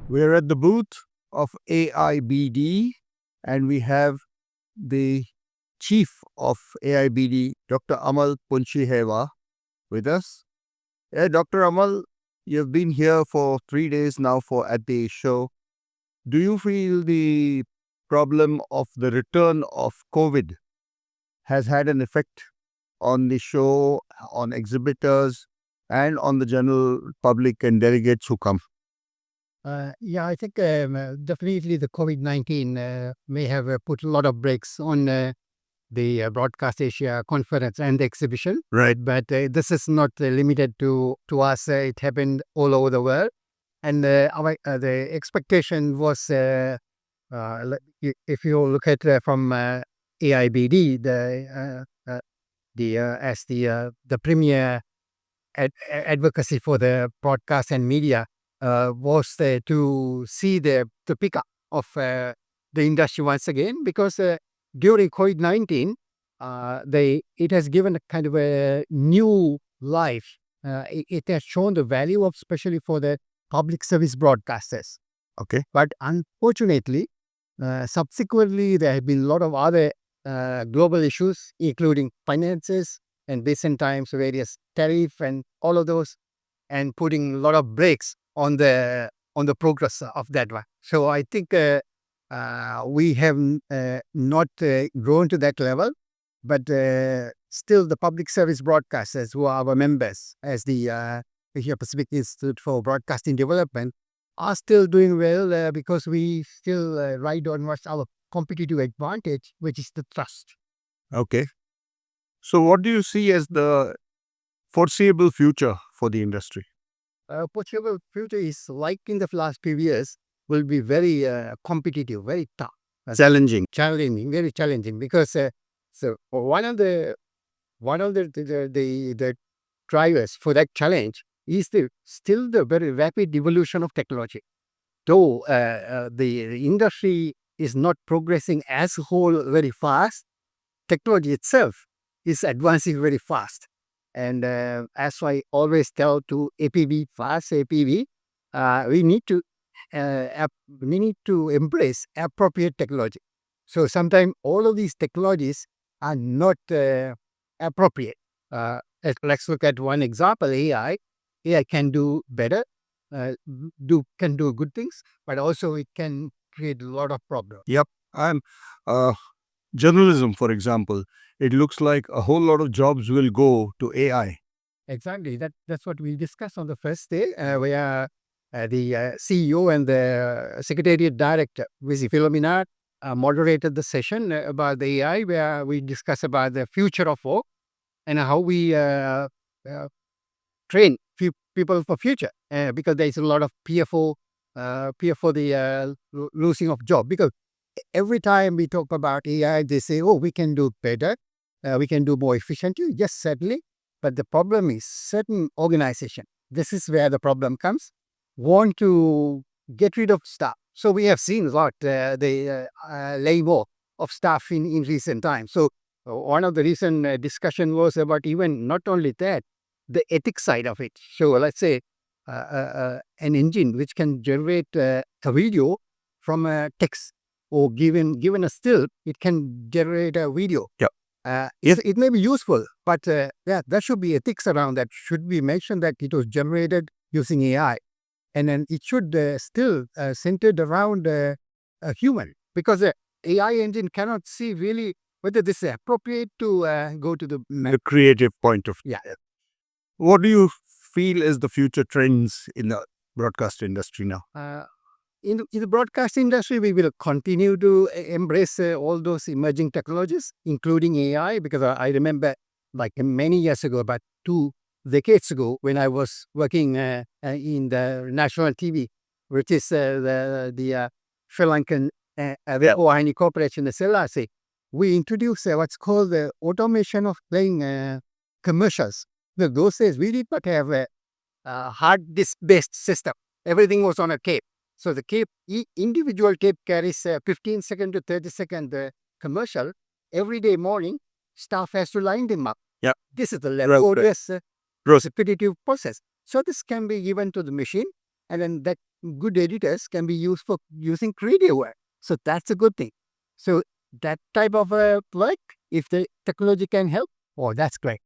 We're at the booth of AIBD and we have the chief of AIBD, Dr. Amal Punchiheva, with us. Dr. Amal, you've been here for 3 days now at the show. Do you feel the problem of the return of COVID has had an effect on the show, on exhibitors, and on the general public and delegates who come? I think definitely the COVID-19 may have put a lot of brakes on the Broadcast Asia conference and the exhibition. Right. But this is not limited to us. It happened all over the world. And the expectation was, if you look at from AIBD, as the premier advocacy for the broadcast and media, was to see the pickup of the industry once again, because during COVID-19, it has given a kind of a new life. It has shown the value of, especially for the public service broadcasters. Okay. But unfortunately, subsequently, there have been a lot of other global issues, including finances and recent times, various tariff and all of those, and putting a lot of brakes on the progress of that one. So I think we have not grown to that level, but still the public service broadcasters who are our members as the Asia Pacific Institute for Broadcasting Development are still doing well because we still ride on what's our competitive advantage, which is the trust. Okay. So what do you see as the foreseeable future for the industry? Foreseeable future is, like in the last few years, will be very competitive, very tough. Challenging. Very challenging, because so one of the drivers for that challenge is still the very rapid evolution of technology. Though the industry is not progressing as a whole very fast, technology itself is advancing very fast. And as I always tell to APV, we need to embrace appropriate technology. So sometimes all of these technologies are not appropriate. Let's look at one example: AI. AI can do better, can do good things, but also it can create a lot of problems. Yep. I'm journalism, for example. It looks like a whole lot of jobs will go to AI. Exactly. That's what we discussed on the first day, where the CEO and the Secretariat Director, Vizi Philomena, moderated the session about the AI, where we discuss about the future of work and how we train people for future, because there is a lot of fear for the losing of job. Because every time we talk about AI, they say, "Oh, we can do better, we can do more efficiently." Yes, certainly. But the problem is certain organization. This is where the problem comes. Want to get rid of staff. So we have seen a lot the laying off of staff in recent times. So one of the recent discussion was about even not only that, the ethics side of it. So let's say an engine which can generate a video from a text, or given a still, it can generate a video. Yeah. It may be useful, but there should be ethics around that. Should be mentioned that it was generated using AI, and then it should still centered around a human, because the AI engine cannot see really whether this is appropriate to go to The creative point of yeah. What do you feel is the future trends in the broadcast industry now? In the broadcast industry, we will continue to embrace all those emerging technologies, including AI, because I remember, like many years ago, about 2 decades ago, when I was working in the national TV, which is the Sri Lankan Wahini Corporation, the SLRC, we introduced what's called the automation of playing commercials. Those days, we did not have a hard disk-based system. Everything was on a tape. So the individual tape carries 15-second to 30-second commercial. Every day morning, staff has to line them up. Yeah. This is the laborious, repetitive process. So this can be given to the machine, and then that good editors can be used for using creative work. So that's a good thing. So that type of like, if the technology can help, oh, that's great.